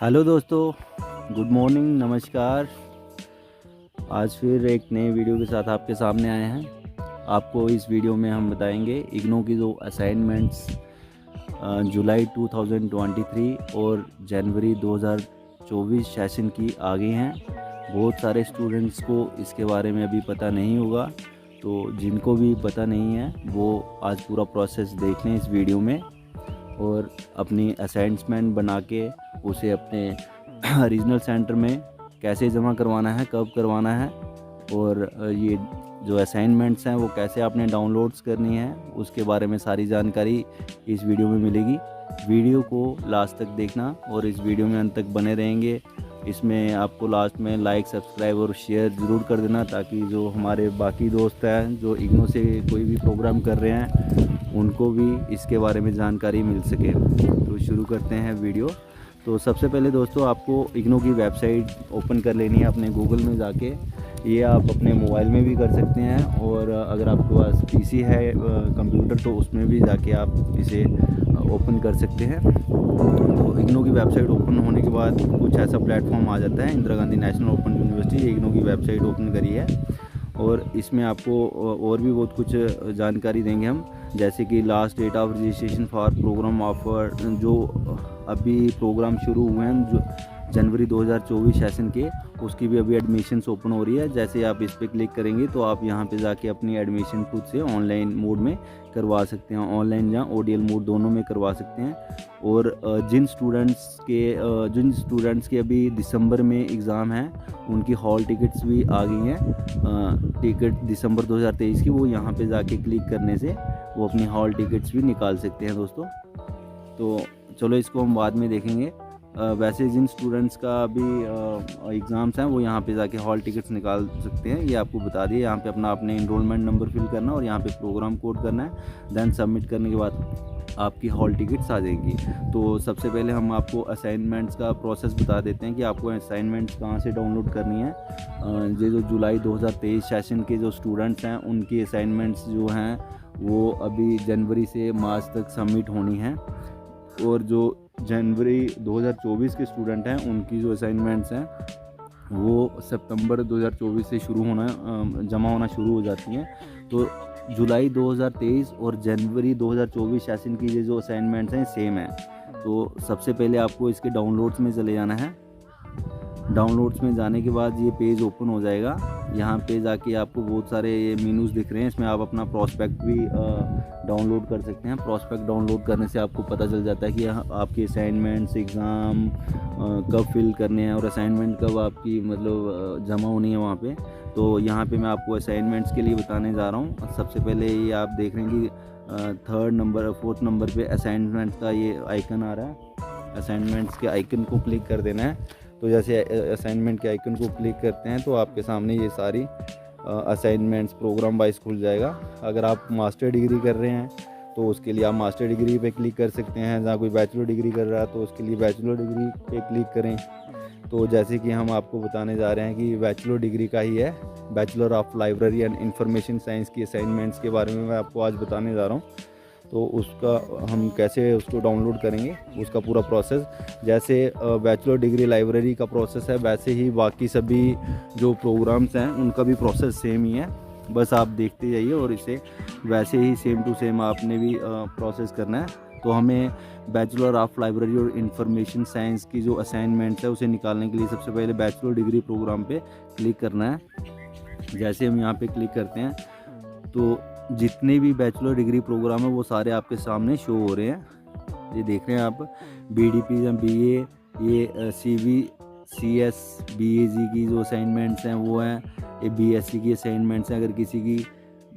Hello दोस्तों, good morning, नमस्कार। आज फिर एक नए वीडियो के साथ आपके सामने आए हैं। आपको इस वीडियो में हम बताएंगे इग्नू की जो असाइनमेंट्स जुलाई 2023 और जनवरी 2024 सेशन की आ गई हैं। बहुत सारे स्टूडेंट्स को इसके बारे में अभी पता नहीं होगा, तो जिनको भी पता नहीं है वो आज पूरा प्रोसेस देख लें इस वीडियो में और अपनी असाइनमेंट बना के उसे अपने रीजनल सेंटर में कैसे जमा करवाना है, कब करवाना है और ये जो असाइनमेंट्स हैं वो कैसे आपने डाउनलोड्स करनी है, उसके बारे में सारी जानकारी इस वीडियो में मिलेगी। वीडियो को लास्ट तक देखना और इस वीडियो में अंत तक बने रहेंगे। इसमें आपको लास्ट में लाइक, सब्सक्राइब और शेयर ज़रूर कर देना, ताकि जो हमारे बाकी दोस्त हैं जो इग्नू से कोई भी प्रोग्राम कर रहे हैं उनको भी इसके बारे में जानकारी मिल सके। तो शुरू करते हैं वीडियो। तो सबसे पहले दोस्तों आपको इग्नू की वेबसाइट ओपन कर लेनी है अपने गूगल में जाके। ये आप अपने मोबाइल में भी कर सकते हैं और अगर आपके पास पीसी है कंप्यूटर तो उसमें भी जाके आप इसे ओपन कर सकते हैं। तो इग्नू की वेबसाइट ओपन होने के बाद कुछ ऐसा प्लेटफॉर्म आ जाता है, Indira Gandhi national open university IGNOU की वेबसाइट ओपन करी है और इसमें आपको और भी बहुत कुछ जानकारी देंगे हम, जैसे कि last date of registration for programme offer, जो अभी प्रोग्राम शुरू हुए हैं जो जनवरी 2024 सेशन के, उसकी भी अभी एडमिशन्स ओपन हो रही है। जैसे आप इस पर क्लिक करेंगे तो आप यहाँ पे जाके अपनी एडमिशन खुद से ऑनलाइन मोड में करवा सकते हैं, ऑनलाइन या ओडीएल मोड दोनों में करवा सकते हैं। और जिन स्टूडेंट्स के अभी दिसंबर में एग्ज़ाम हैं उनकी हॉल टिकट्स भी आ गई हैं, टिकट दिसंबर 2023 की, वो यहाँ पे जाके क्लिक करने से वो अपनी हॉल टिकट्स भी निकाल सकते हैं दोस्तों। तो चलो इसको हम बाद में देखेंगे। वैसे जिन स्टूडेंट्स का अभी एग्ज़ाम्स हैं वो यहाँ पे जाके हॉल टिकट्स निकाल सकते हैं, ये आपको बता दिए। यहाँ पे अपना अपने इनरोलमेंट नंबर फिल करना और यहाँ पे प्रोग्राम कोड करना है, देन सबमिट करने के बाद आपकी हॉल टिकट्स आ जाएंगी। तो सबसे पहले हम आपको असाइनमेंट्स का प्रोसेस बता देते हैं कि आपको असाइनमेंट्स कहाँ से डाउनलोड करनी है। ये जो जुलाई 2023 सेशन के जो स्टूडेंट्स हैं उनकी असाइनमेंट्स जो हैं वो अभी जनवरी से मार्च तक सबमिट होनी है, और जो जनवरी 2024 के स्टूडेंट हैं उनकी जो असाइनमेंट्स हैं वो सितंबर 2024 से जमा होना शुरू हो जाती हैं। तो जुलाई 2023 और जनवरी 2024 सेशन की ये जो असाइनमेंट्स हैं सेम हैं। तो सबसे पहले आपको इसके डाउनलोड्स में चले जाना है। डाउनलोड्स में जाने के बाद ये पेज ओपन हो जाएगा। यहाँ पे जाके आपको बहुत सारे ये मेनूज़ दिख रहे हैं, इसमें आप अपना प्रॉस्पेक्ट भी डाउनलोड कर सकते हैं। प्रॉस्पेक्ट डाउनलोड करने से आपको पता चल जाता है कि आपके असाइनमेंट्स एग्ज़ाम कब फिल करने हैं और असाइनमेंट कब आपकी मतलब जमा होनी है वहाँ पे। तो यहाँ पे मैं आपको असाइनमेंट्स के लिए बताने जा रहा हूँ। सबसे पहले ये आप देख रहे हैं कि 4th नंबर पे असाइनमेंट का ये आइकन आ रहा है। असाइनमेंट्स के आइकन को क्लिक कर देना है। तो जैसे असाइनमेंट के आइकन को क्लिक करते हैं तो आपके सामने ये सारी असाइनमेंट्स प्रोग्राम वाइज खुल जाएगा। अगर आप मास्टर डिग्री कर रहे हैं तो उसके लिए आप मास्टर डिग्री पे क्लिक कर सकते हैं, जहाँ कोई बैचलर डिग्री कर रहा है तो उसके लिए बैचलर डिग्री पे क्लिक करें। तो जैसे कि हम आपको बताने जा रहे हैं कि बैचलर डिग्री का ही है, bachelor of library and information science की असाइनमेंट्स के बारे में मैं आपको आज बताने जा रहा हूँ। तो उसका हम कैसे उसको डाउनलोड करेंगे उसका पूरा प्रोसेस, जैसे बैचलर डिग्री लाइब्रेरी का प्रोसेस है वैसे ही बाकी सभी जो प्रोग्राम्स हैं उनका भी प्रोसेस सेम ही है। बस आप देखते जाइए और इसे वैसे ही सेम टू सेम आपने भी प्रोसेस करना है। तो हमें बैचलर ऑफ लाइब्रेरी और इंफॉर्मेशन साइंस की जो असाइनमेंट्स है उसे निकालने के लिए सबसे पहले बैचलर डिग्री प्रोग्राम पे क्लिक करना है। जैसे हम यहाँ पे क्लिक करते हैं तो जितने भी बैचलर डिग्री प्रोग्राम है वो सारे आपके सामने शो हो रहे हैं। ये देख रहे हैं आप, बीडीपी या बीए, ये सीवी, सीएस, बीएजी की जो असाइनमेंट्स हैं वो हैं, ये बीएससी की असाइनमेंट्स हैं। अगर किसी की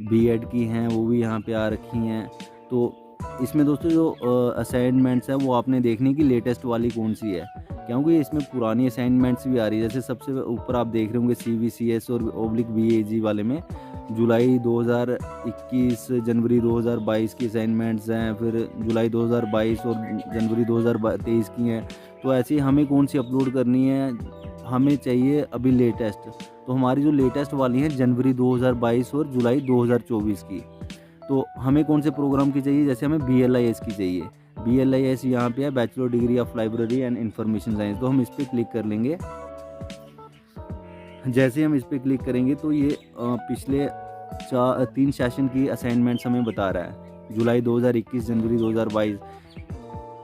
बीएड की हैं वो भी यहाँ पे आ रखी हैं। तो इसमें दोस्तों जो असाइनमेंट्स है वो आपने देखने की लेटेस्ट वाली कौन सी है, क्योंकि इसमें पुरानी असाइनमेंट्स भी आ रही है। जैसे सबसे ऊपर आप देख रहे होंगे CVCS और /BAG वाले में जुलाई 2021 जनवरी 2022 की असाइनमेंट्स हैं, फिर जुलाई 2022 और जनवरी 2023 की हैं। तो ऐसे हमें कौन सी अपलोड करनी है, हमें चाहिए अभी लेटेस्ट। तो हमारी जो लेटेस्ट वाली हैं जनवरी 2022 और जुलाई 2024 की। तो हमें कौन से प्रोग्राम की चाहिए, जैसे हमें BLIS की चाहिए। BLIS यहाँ पे है, bachelor degree of library and information science. तो हम इस पर क्लिक कर लेंगे। जैसे ही हम इस पर क्लिक करेंगे तो ये पिछले 3 सेशन की असाइनमेंट्स हमें बता रहा है। जुलाई 2021, जनवरी 2022,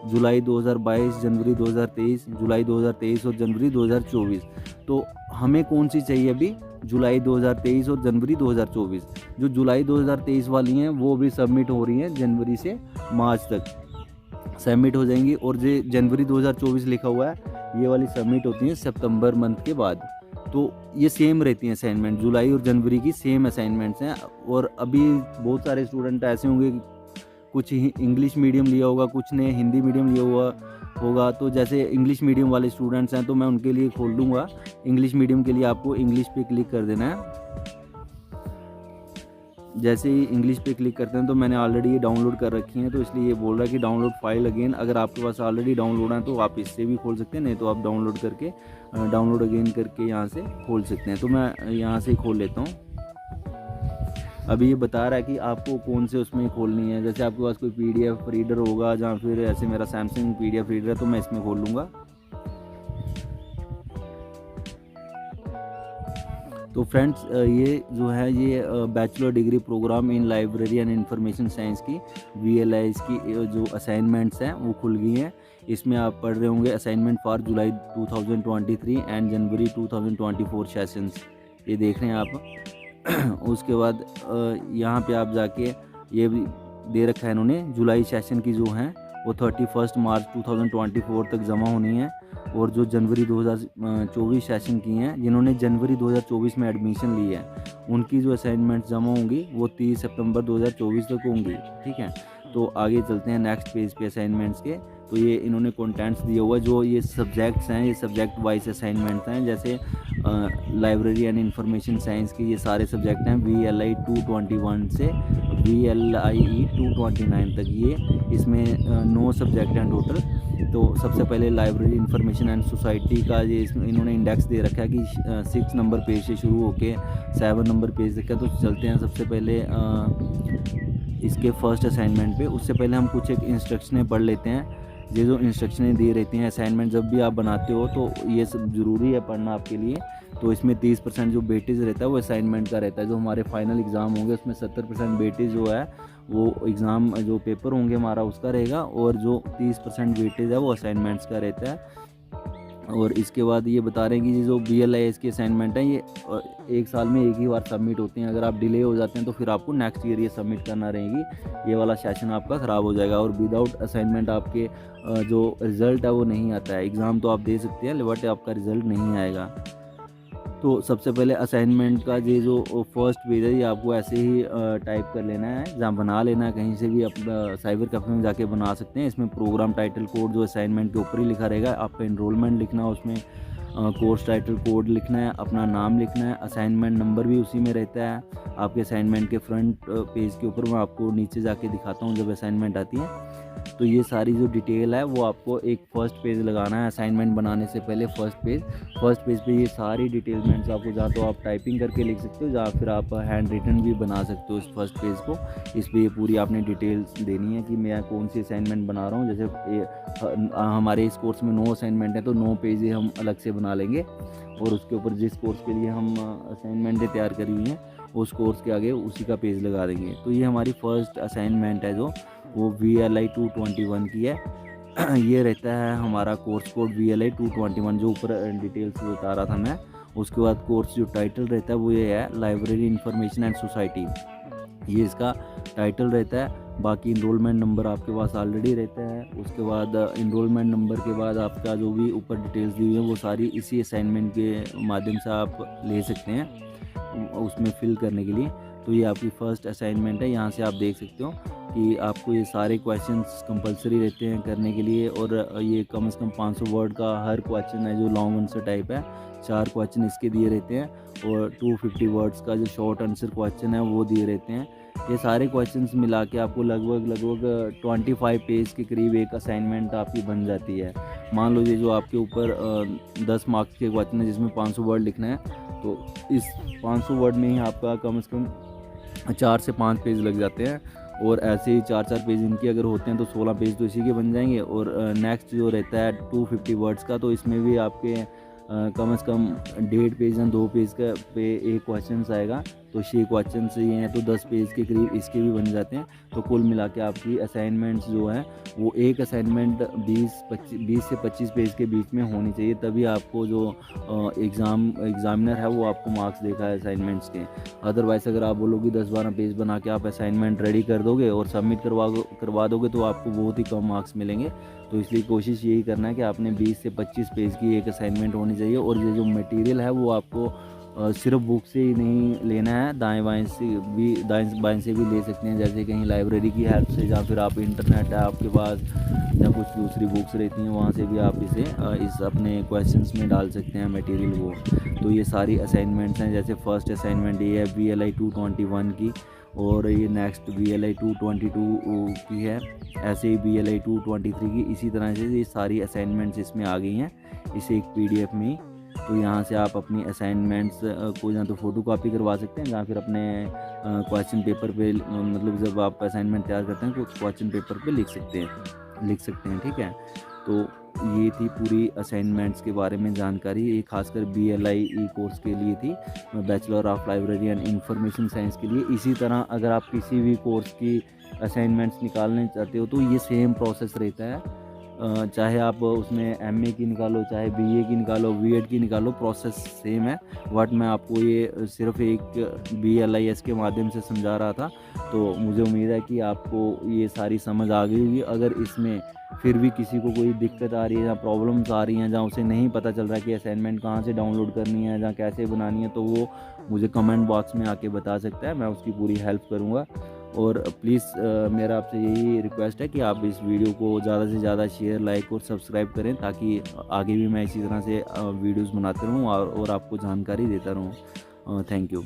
जुलाई 2022, जनवरी 2023, जुलाई 2023 और जनवरी 2024। तो हमें कौन सी चाहिए अभी? जुलाई 2023 और जनवरी 2024। जो जुलाई 2023 वाली हैं वो भी सबमिट हो रही हैं, जनवरी से मार्च तक सबमिट हो जाएंगी। और जो जनवरी 2024 लिखा हुआ है ये वाली सबमिट होती हैं सितंबर मंथ के बाद। तो ये सेम रहती हैं असाइनमेंट, जुलाई और जनवरी की सेम असाइनमेंट्स हैं। और अभी बहुत सारे स्टूडेंट ऐसे होंगे, कुछ ही इंग्लिश मीडियम लिया होगा, कुछ ने हिंदी मीडियम लिया हुआ होगा। तो जैसे इंग्लिश मीडियम वाले स्टूडेंट्स हैं तो मैं उनके लिए खोल दूँगा। इंग्लिश मीडियम के लिए आपको इंग्लिश पे क्लिक कर देना है। जैसे ही इंग्लिश पे क्लिक करते हैं तो मैंने ऑलरेडी ये डाउनलोड कर रखी हैं, तो इसलिए ये बोल रहा है कि डाउनलोड फाइल अगेन। अगर आपके पास ऑलरेडी डाउनलोड है तो आप इससे भी खोल सकते हैं, नहीं तो आप डाउनलोड करके डाउनलोड अगेन करके यहाँ से खोल सकते हैं। तो मैं यहाँ से खोल लेता हूँ। अभी ये बता रहा है कि आपको कौन से उसमें खोलनी है। जैसे आपके पास कोई PDF रीडर होगा, या फिर ऐसे मेरा सैमसंग PDF रीडर है तो मैं इसमें खोल लूँगा। तो फ्रेंड्स ये जो है ये bachelor degree programme in library and information science की BLIS की जो असाइनमेंट्स हैं वो खुल गई हैं। इसमें आप पढ़ रहे होंगे assignment for July 2023 and January 2024 sessions, ये देख रहे हैं आप। उसके बाद यहाँ पे आप जाके ये भी दे रखा है इन्होंने, जुलाई सेशन की जो हैं वो 31 मार्च 2024 तक जमा होनी है। और जो जनवरी 2024 सेशन की हैं, जिन्होंने जनवरी 2024 में एडमिशन ली है, उनकी जो असाइनमेंट जमा होंगी वो 30 सितंबर 2024 तक होंगी। ठीक है, तो आगे चलते हैं नेक्स्ट पेज पे असाइनमेंट्स के। तो ये इन्होंने कंटेंट्स दिया हुआ है, जो ये सब्जेक्ट्स हैं, ये सब्जेक्ट वाइज असाइनमेंट्स हैं। जैसे लाइब्रेरी एंड इंफॉर्मेशन साइंस की ये सारे सब्जेक्ट हैं VLI 221 से VLIE 229 तक। ये इसमें 9 सब्जेक्ट हैं टोटल। तो सबसे पहले लाइब्रेरी इंफॉर्मेशन एंड सोसाइटी का ये इन्होंने इंडेक्स दे रखा है कि 6 नंबर पेज से शुरू होके 7 नंबर पेज तक है। तो चलते हैं सबसे पहले इसके फर्स्ट असाइनमेंट पे। उससे पहले हम कुछ एक इंस्ट्रक्शनें पढ़ लेते हैं। ये जो इंस्ट्रक्शनें दी रहती हैं असाइनमेंट जब भी आप बनाते हो तो ये सब ज़रूरी है पढ़ना आपके लिए। तो इसमें 30% जो वेटेज रहता है वो असाइनमेंट का रहता है। जो हमारे फाइनल एग्ज़ाम होंगे उसमें 70% वेटेज जो है वो एग्ज़ाम जो पेपर होंगे हमारा उसका रहेगा, और जो 30% वेटेज है वो असाइनमेंट्स का रहता है। और इसके बाद ये बता रहे हैं कि ये जो BLIS की असाइनमेंट है ये 1 साल में एक ही बार सबमिट होते हैं। अगर आप डिले हो जाते हैं तो फिर आपको नेक्स्ट ईयर ये सबमिट करना रहेगी। ये वाला सेशन आपका ख़राब हो जाएगा, और विदाउट असाइनमेंट आपके जो रिज़ल्ट है वो नहीं आता है। एग्ज़ाम तो आप दे सकते हैं बट आपका रिज़ल्ट नहीं आएगा। तो सबसे पहले असाइनमेंट का ये जो फर्स्ट पेज है ये आपको ऐसे ही टाइप कर लेना है, जहाँ बना लेना है, कहीं से भी अपना साइबर कैफे में जाके बना सकते हैं। इसमें प्रोग्राम टाइटल कोड जो असाइनमेंट के ऊपर ही लिखा रहेगा, आपका एनरोलमेंट लिखना है, उसमें कोर्स टाइटल कोड लिखना है, अपना नाम लिखना है, असाइनमेंट नंबर भी उसी में रहता है। आपके असाइनमेंट के फ्रंट पेज के ऊपर मैं आपको नीचे जाके दिखाता हूँ जब असाइनमेंट आती है। तो ये सारी जो डिटेल है वो आपको एक फ़र्स्ट पेज लगाना है असाइनमेंट बनाने से पहले। फर्स्ट पेज पे ये सारी डिटेलमेंट्स आपको, जहाँ तो आप टाइपिंग करके लिख सकते हो, जहाँ फिर आप हैंड रिटन भी बना सकते हो इस फर्स्ट पेज को। इस पर ये पूरी आपने डिटेल्स देनी है कि मैं कौन सी असाइनमेंट बना रहा हूँ। जैसे हमारे इस कोर्स में 9 असाइनमेंट है तो 9 पेज हम अलग से बना लेंगे, और उसके ऊपर जिस कोर्स के लिए हम असाइनमेंटें तैयार करी हुई हैं उस कोर्स के आगे उसी का पेज लगा देंगे। तो ये हमारी फ़र्स्ट असाइनमेंट है जो वो VLI 221 की है। ये रहता है हमारा कोर्स कोड VLI 221, जो ऊपर डिटेल्स बता रहा था मैं। उसके बाद कोर्स जो टाइटल रहता है वो ये है लाइब्रेरी इंफॉर्मेशन एंड सोसाइटी, ये इसका टाइटल रहता है। बाकी इनरोलमेंट नंबर आपके पास ऑलरेडी रहता है। उसके बाद इनरोलमेंट नंबर के बाद आपका जो भी ऊपर डिटेल्स दी हुई है वो सारी इसी असाइनमेंट के माध्यम से आप ले सकते हैं उसमें फिल करने के लिए। तो ये आपकी फ़र्स्ट असाइनमेंट है। यहाँ से आप देख सकते हो कि आपको ये सारे क्वेश्चंस कंपलसरी रहते हैं करने के लिए, और ये कम से कम 500 वर्ड का हर क्वेश्चन है जो लॉन्ग आंसर टाइप है। 4 क्वेश्चन इसके दिए रहते हैं, और 250 वर्ड्स का जो शॉर्ट आंसर क्वेश्चन है वो दिए रहते हैं। ये सारे क्वेश्चंस मिला के आपको लगभग 25 पेज के करीब एक असाइनमेंट आपकी बन जाती है। मान लो ये जो आपके ऊपर 10 मार्क्स के क्वेश्चन है जिसमें 500 वर्ड लिखना है, तो इस 500 वर्ड में ही आपका कम से कम 4 से 5 पेज लग जाते हैं। और ऐसे ही 4-4 पेज इनके अगर होते हैं तो 16 पेज तो इसी के बन जाएंगे। और नेक्स्ट जो रहता है 250 वर्ड्स का, तो इसमें भी आपके कम से कम 1.5 पेज या 2 पेज का पे एक क्वेश्चन आएगा। तो 6 क्वेश्चन ये हैं तो 10 पेज के करीब इसके भी बन जाते हैं। तो कुल मिला के आपकी असाइनमेंट्स जो है वो एक असाइनमेंट 20 से 25 पेज के बीच में होनी चाहिए, तभी आपको जो एग्ज़ामिनर है वो आपको मार्क्स देगा है असाइनमेंट्स के। अदरवाइज़ अगर आप बोलोगे 10-12 पेज बना के आप असाइनमेंट रेडी कर दोगे और सबमिट करवा दोगे तो आपको बहुत ही कम मार्क्स मिलेंगे। तो इसलिए कोशिश यही करना है कि आपने 20 से 25 पेज की एक असाइनमेंट होनी चाहिए। और ये जो मटेरियल है वो आपको सिर्फ बुक से ही नहीं लेना है, दाएं बाएं से भी ले सकते हैं, जैसे कहीं लाइब्रेरी की हेल्प से, या फिर आप इंटरनेट है आपके पास या कुछ दूसरी बुक्स रहती हैं वहाँ से भी आप इसे इस अपने क्वेश्चंस में डाल सकते हैं मटेरियल वो। तो ये सारी असाइनमेंट्स हैं। जैसे फर्स्ट असाइनमेंट ये है VLI 221 की, और ये नेक्स्ट VLI 222 की है, ऐसे ही VLI 223 की। इसी तरह से ये सारी असाइनमेंट्स इसमें आ गई हैं इस एक PDF में। तो यहाँ से आप अपनी असाइनमेंट्स को या तो फ़ोटो कॉपी करवा सकते हैं या फिर अपने क्वेश्चन पेपर पे, मतलब जब आप असाइनमेंट तैयार करते हैं तो क्वेश्चन पेपर पे लिख सकते हैं। ठीक है। तो ये थी पूरी असाइनमेंट्स के बारे में जानकारी। ये खासकर BLI कोर्स के लिए थी, bachelor of library and information science के लिए। इसी तरह अगर आप किसी भी कोर्स की असाइनमेंट्स निकालने चाहते हो तो ये सेम प्रोसेस रहता है। चाहे आप उसमें MA की निकालो, चाहे BA की निकालो, B.Ed की निकालो, प्रोसेस सेम है। बट मैं आपको ये सिर्फ एक BLIS के माध्यम से समझा रहा था। तो मुझे उम्मीद है कि आपको ये सारी समझ आ गई होगी। अगर इसमें फिर भी किसी को कोई दिक्कत आ रही है या प्रॉब्लम्स आ रही हैं, जहाँ उसे नहीं पता चल रहा है कि असाइनमेंट कहाँ से डाउनलोड करनी है या कैसे बनानी है, तो वो मुझे कमेंट बॉक्स में आके बता सकता है, मैं उसकी पूरी हेल्प करूँगा। और प्लीज़ मेरा आपसे यही रिक्वेस्ट है कि आप इस वीडियो को ज़्यादा से ज़्यादा शेयर, लाइक और सब्सक्राइब करें, ताकि आगे भी मैं इसी तरह से वीडियोस बनाते रहूँ और आपको जानकारी देता रहूँ। Thank you.